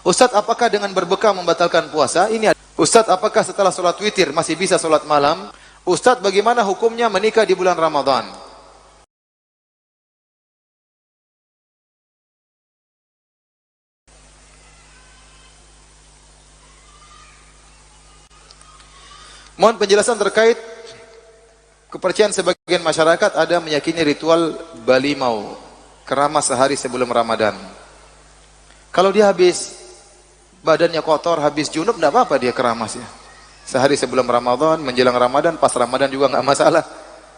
Ustadz, apakah dengan berbekam membatalkan puasa? Ustadz, apakah setelah sholat witir masih bisa sholat malam? Ustadz, bagaimana hukumnya menikah di bulan Ramadan? Mohon penjelasan terkait kepercayaan sebagian masyarakat ada meyakini ritual balimau, keramas sehari sebelum Ramadan. Kalau dia habis badannya kotor, habis junub, tidak apa-apa dia keramas ya. Sehari sebelum Ramadan, menjelang Ramadan, pas Ramadan juga nggak masalah.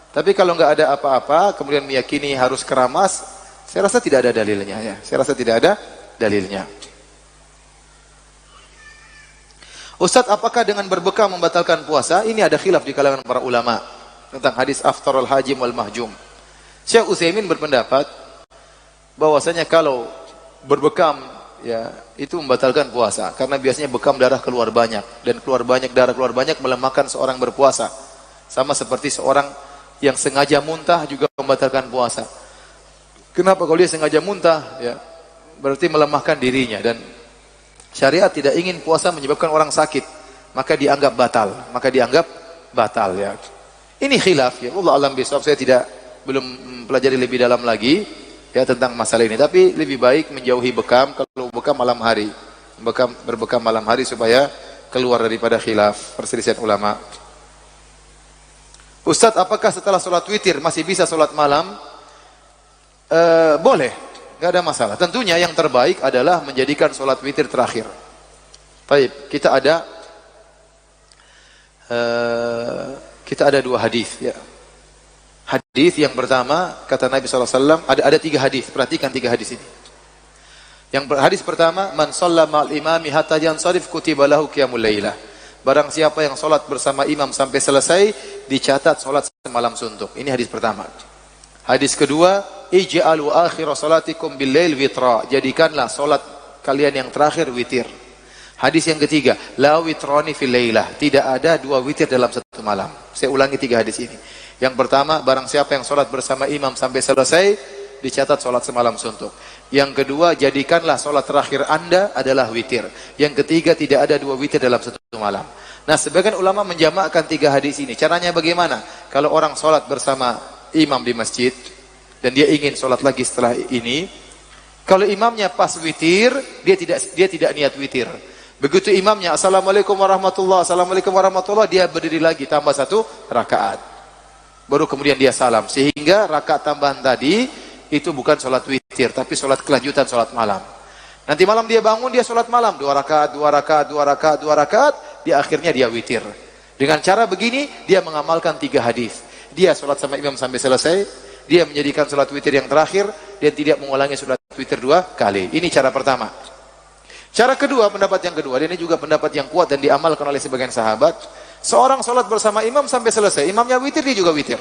Tapi kalau nggak ada apa-apa, kemudian meyakini harus keramas, saya rasa tidak ada dalilnya ya. Saya rasa tidak ada dalilnya. Ustadz, apakah dengan berbekam membatalkan puasa? Ini ada khilaf di kalangan para ulama tentang hadis aftarul hajim wal mahjum. Syekh Utsaimin berpendapat bahwasanya kalau berbekam ya itu membatalkan puasa karena biasanya bekam darah keluar banyak, dan darah keluar banyak melemahkan seorang berpuasa. Sama seperti seorang yang sengaja muntah juga membatalkan puasa. Kenapa? Kalau dia sengaja muntah ya berarti melemahkan dirinya, dan syariat tidak ingin puasa menyebabkan orang sakit, maka dianggap batal ya. Ini khilaf ya. Allah alam bisawab, saya belum mempelajari lebih dalam lagi ya tentang masalah ini, tapi lebih baik menjauhi bekam kalau bekam malam hari. Berbekam malam hari supaya keluar daripada khilaf perselisihan ulama. Ustadz, apakah setelah sholat witir masih bisa sholat malam? Boleh, nggak ada masalah. Tentunya yang terbaik adalah menjadikan sholat witir terakhir. Baik, kita ada dua hadis ya. Hadis yang pertama kata Nabi SAW, ada tiga hadis. Perhatikan tiga hadis ini. Hadis pertama, man shalla ma'al imami hatta yansarif kutiba lahu qiyamul lailah. Barang siapa yang sholat bersama imam sampai selesai, dicatat sholat semalam suntuk. Ini hadis pertama. Hadis kedua, ij'alu akhir salatikum bil lail witra. Jadikanlah sholat kalian yang terakhir witir. Hadis yang ketiga, la witrani fil lailah. Tidak ada dua witir dalam satu malam. Saya ulangi tiga hadis ini. Yang pertama, barang siapa yang sholat bersama imam sampai selesai, dicatat sholat semalam suntuk. Yang kedua, jadikanlah sholat terakhir Anda adalah witir. Yang ketiga, tidak ada dua witir dalam satu malam. Nah, sebagian ulama menjamakkan tiga hadis ini. Caranya bagaimana? Kalau orang sholat bersama imam di masjid dan dia ingin sholat lagi setelah ini, kalau imamnya pas witir, dia tidak niat witir. Begitu imamnya assalamualaikum warahmatullah, assalamualaikum warahmatullah, dia berdiri lagi tambah satu rakaat, baru kemudian dia salam, sehingga rakaat tambahan tadi itu bukan sholat witir tapi sholat kelanjutan sholat malam. Nanti malam dia bangun, dia sholat malam 2 rakaat, 2 rakaat, 2 rakaat, 2 rakaat, di akhirnya dia witir. Dengan cara begini dia mengamalkan tiga hadis. Dia sholat sama imam sampai selesai, dia menjadikan sholat witir yang terakhir, dia tidak mengulangi sholat witir 2 kali. Ini cara pertama. Cara kedua, pendapat yang kedua, dan ini juga pendapat yang kuat dan diamalkan oleh sebagian sahabat. Seorang sholat bersama imam sampai selesai, imamnya witir, dia juga witir.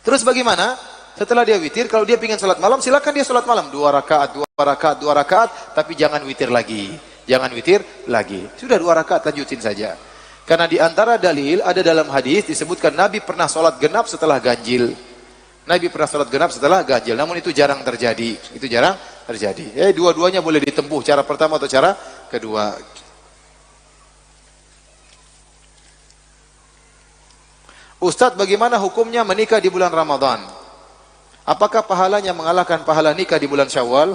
Terus bagaimana? Setelah dia witir, kalau dia ingin sholat malam, silakan dia sholat malam 2 rakaat, 2 rakaat, 2 rakaat, tapi jangan witir lagi. Jangan witir lagi. Sudah 2 rakaat, lanjutin saja. Karena di antara dalil ada dalam hadis disebutkan Nabi pernah sholat genap setelah ganjil. Nabi pernah sholat genap setelah ganjil, namun itu jarang terjadi. Itu jarang terjadi. Dua-duanya boleh ditempuh, cara pertama atau cara kedua. Ustadz, bagaimana hukumnya menikah di bulan Ramadan? Apakah pahalanya mengalahkan pahala nikah di bulan Syawal?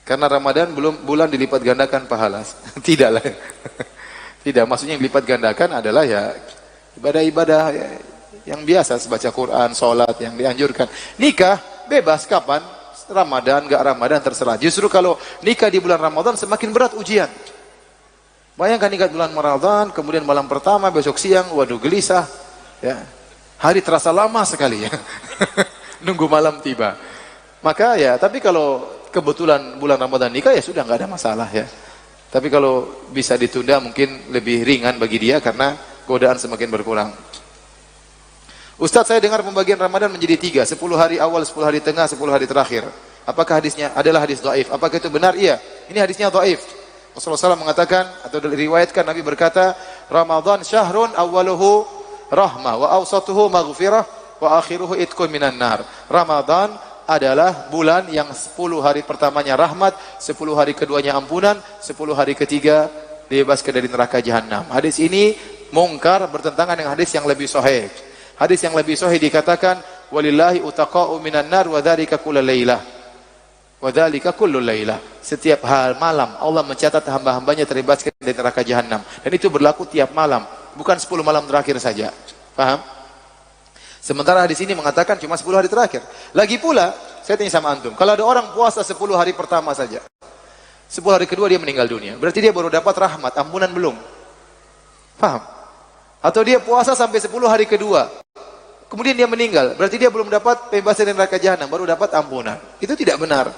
Karena Ramadan belum bulan dilipat gandakan pahala. Tidaklah. Tidak, maksudnya yang dilipat gandakan adalah ya ibadah-ibadah yang biasa, baca Quran, sholat yang dianjurkan. Nikah bebas kapan, Ramadan, enggak Ramadan, terserah. Justru kalau nikah di bulan Ramadan semakin berat ujian. Bayangkan nikah di bulan Ramadan, kemudian malam pertama, besok siang, waduh gelisah. Ya. Hari terasa lama sekali ya. Nunggu malam tiba. Maka ya, tapi kalau kebetulan bulan Ramadan nikah ya sudah enggak ada masalah ya. Tapi kalau bisa ditunda mungkin lebih ringan bagi dia karena godaan semakin berkurang. Ustadz, saya dengar pembagian Ramadan menjadi 3, 10 hari awal, 10 hari tengah, 10 hari terakhir. Apakah hadisnya adalah hadis dhaif? Apakah itu benar? Iya. Ini hadisnya dhaif. Rasulullah SAW mengatakan atau diriwayatkan Nabi berkata, Ramadan syahrun awwaluhu rahmah wa awsatuhu maghfirah wa akhiruhu itqun minan nar. Ramadan adalah bulan yang 10 hari pertamanya rahmat, 10 hari keduanya ampunan, 10 hari ketiga dibebaskan dari neraka jahanam. Hadis ini mungkar, bertentangan dengan hadis yang lebih sahih. Hadis yang lebih sahih dikatakan walillahi utaqa'u minan nar wa dzalika kullu lailah. Wa dzalika kullu lailah. Setiap malam Allah mencatat hamba-hambanya terbebaskan dari neraka jahanam, dan itu berlaku tiap malam, bukan 10 malam terakhir saja. Paham? Sementara hadis ini mengatakan cuma 10 hari terakhir. Lagi pula, saya tanya sama antum, kalau ada orang puasa 10 hari pertama saja, 10 hari kedua dia meninggal dunia, berarti dia baru dapat rahmat, ampunan belum? Paham? Atau dia puasa sampai 10 hari kedua, kemudian dia meninggal, berarti dia belum dapat bebas dari neraka jahanam, baru dapat ampunan. Itu tidak benar.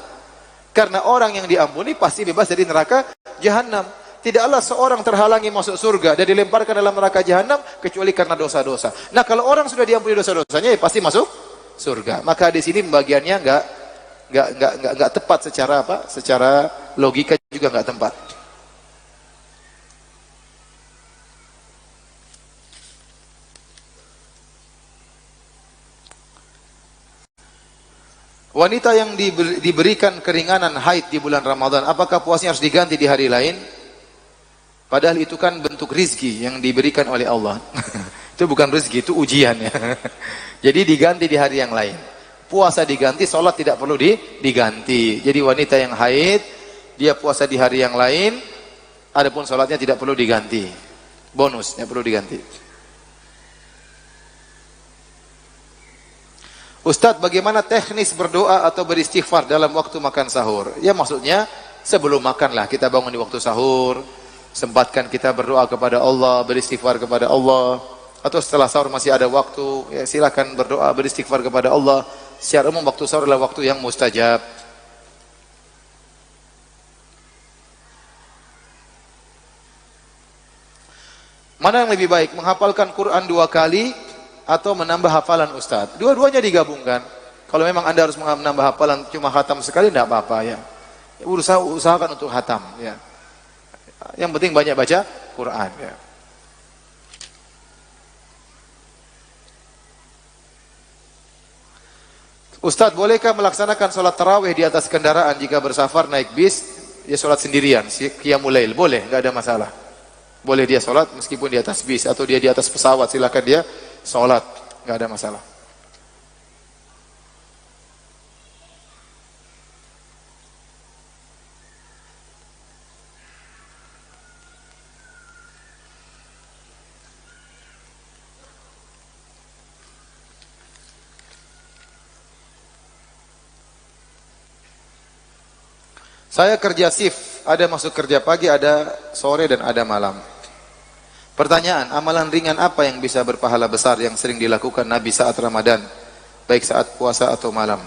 Karena orang yang diampuni pasti bebas dari neraka jahanam. Tidaklah seorang terhalangi masuk surga dan dilemparkan dalam neraka jahanam kecuali karena dosa-dosa. Nah, kalau orang sudah diampuni dosa-dosanya, ya pasti masuk surga. Maka di sini pembagiannya enggak tepat secara apa? Secara logika juga enggak tepat. Wanita yang diberikan keringanan haid di bulan Ramadan, apakah puasanya harus diganti di hari lain? Padahal itu kan bentuk rizki yang diberikan oleh Allah. Itu bukan rizki, itu ujian ya. Jadi diganti di hari yang lain. Puasa diganti, sholat tidak perlu diganti. Jadi wanita yang haid, dia puasa di hari yang lain, adapun sholatnya tidak perlu diganti. Bonus, tidak perlu diganti. Ustadz, bagaimana teknis berdoa atau beristighfar dalam waktu makan sahur? Ya maksudnya sebelum makan lah, kita bangun di waktu sahur, sempatkan kita berdoa kepada Allah, beristighfar kepada Allah. Atau setelah sahur masih ada waktu, ya silakan berdoa, beristighfar kepada Allah. Secara umum waktu sahur adalah waktu yang mustajab. Mana yang lebih baik, menghafalkan Quran 2 kali atau menambah hafalan Ustadz? Dua-duanya digabungkan. Kalau memang Anda harus menambah hafalan cuma khatam sekali, tidak apa-apa ya. Usahakan untuk khatam ya. Yang penting banyak baca Quran ya. Ustadz, bolehkah melaksanakan sholat tarawih di atas kendaraan jika bersafar naik bis? Ya sholat sendirian, qiyamul lail, boleh, nggak ada masalah. Boleh dia sholat meskipun di atas bis atau dia di atas pesawat, silakan dia sholat, nggak ada masalah. Saya kerja shift, ada masuk kerja pagi, ada sore dan ada malam. Pertanyaan, amalan ringan apa yang bisa berpahala besar yang sering dilakukan Nabi saat Ramadan, baik saat puasa atau malam?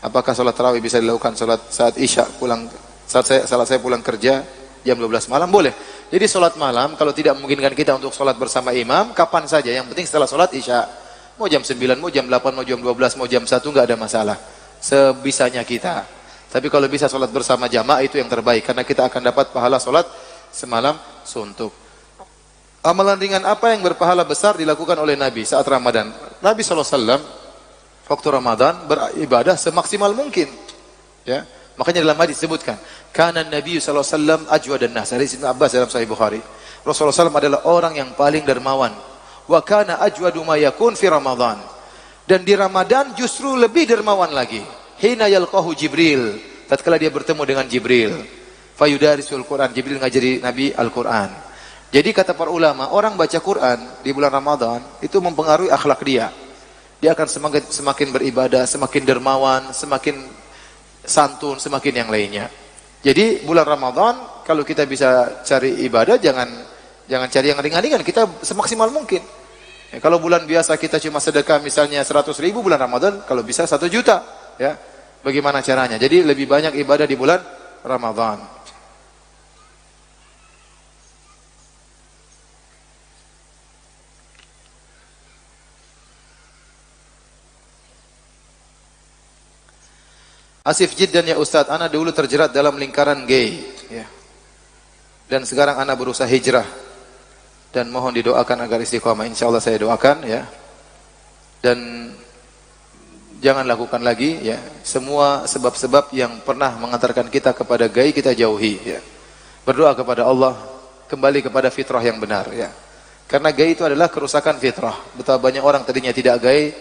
Apakah sholat tarawih bisa dilakukan saat Isya pulang, saat saya pulang kerja jam 12 malam? Boleh. Jadi sholat malam kalau tidak memungkinkan kita untuk sholat bersama imam, kapan saja, yang penting setelah sholat Isya. Mau jam 9, mau jam 8, mau jam 12, mau jam 1, nggak ada masalah. Sebisanya kita. Tapi kalau bisa sholat bersama jamaah itu yang terbaik, karena kita akan dapat pahala sholat semalam suntuk. Amalan ringan apa yang berpahala besar dilakukan oleh Nabi saat Ramadan? Nabi SAW waktu Ramadan beribadah semaksimal mungkin. Ya, makanya dalam hadis disebutkan, kana Nabi SAW ajwadan nas. Hadis Ibnu Abbas dalam Sahih Bukhari. Rasulullah SAW adalah orang yang paling dermawan. Wa kana ajwadu ma yakun fi Ramadan. Dan di Ramadan justru lebih dermawan lagi. Hina yalqahu Jibril. Tatkala dia bertemu dengan Jibril. Fayudarisul Quran. Jibril ngajari Nabi Al-Quran. Jadi kata para ulama, orang baca Quran di bulan Ramadan itu mempengaruhi akhlak dia. Dia akan semakin beribadah, semakin dermawan, semakin santun, semakin yang lainnya. Jadi bulan Ramadan kalau kita bisa cari ibadah, jangan cari yang ringan-ringan, kita semaksimal mungkin. Ya, kalau bulan biasa kita cuma sedekah misalnya 100.000, bulan Ramadan kalau bisa 1 juta. Ya, bagaimana caranya? Jadi lebih banyak ibadah di bulan Ramadan. Asif jiddan ya Ustadz, ana dulu terjerat dalam lingkaran gay, ya. Dan sekarang ana berusaha hijrah dan mohon didoakan agar istiqomah. Insyaallah saya doakan ya. Dan jangan lakukan lagi ya. Semua sebab-sebab yang pernah mengantarkan kita kepada gay kita jauhi ya. Berdoa kepada Allah, kembali kepada fitrah yang benar ya. Karena gay itu adalah kerusakan fitrah. Betapa banyak orang tadinya tidak gay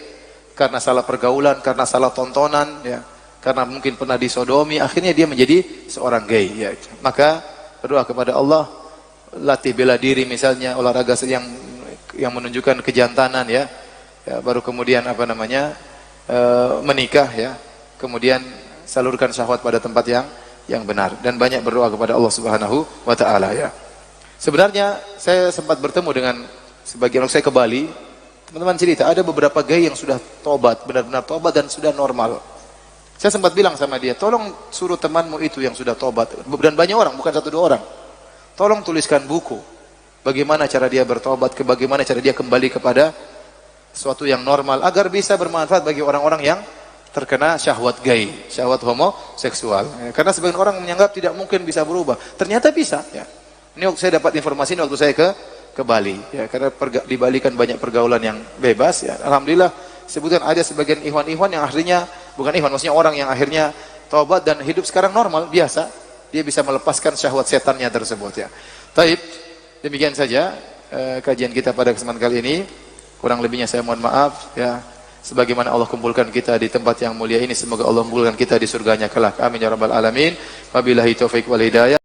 karena salah pergaulan, karena salah tontonan ya. Karena mungkin pernah disodomi, akhirnya dia menjadi seorang gay ya. Maka berdoa kepada Allah, latih bela diri misalnya, olahraga yang menunjukkan kejantanan ya. Ya, baru kemudian menikah ya. Kemudian salurkan syahwat pada tempat yang benar dan banyak berdoa kepada Allah Subhanahu wa taala ya. Sebenarnya saya sempat bertemu dengan sebagian orang, saya ke Bali. Teman-teman cerita ada beberapa gay yang sudah tobat, benar-benar tobat dan sudah normal. Saya sempat bilang sama dia, tolong suruh temanmu itu yang sudah tobat, dan banyak orang, bukan satu dua orang. Tolong tuliskan buku. Bagaimana cara dia bertobat, bagaimana cara dia kembali kepada sesuatu yang normal agar bisa bermanfaat bagi orang-orang yang terkena syahwat gay, syahwat homoseksual. Ya, karena sebagian orang menganggap tidak mungkin bisa berubah. Ternyata bisa, ya. Ini saya dapat informasi ini waktu saya ke Bali, ya, karena di Bali kan banyak pergaulan yang bebas, ya. Alhamdulillah, sebutkan ada sebagian ikhwan-ikhwan yang akhirnya, bukan ikhwan, maksudnya orang yang akhirnya taubat dan hidup sekarang normal, biasa. Dia bisa melepaskan syahwat setannya tersebut, ya. Taib, demikian saja kajian kita pada kesempatan kali ini. Kurang lebihnya saya mohon maaf, ya. Sebagaimana Allah kumpulkan kita di tempat yang mulia ini, semoga Allah kumpulkan kita di surganya kelak. Amin ya rabbal alamin. Wabillahi taufiq wal hidayah.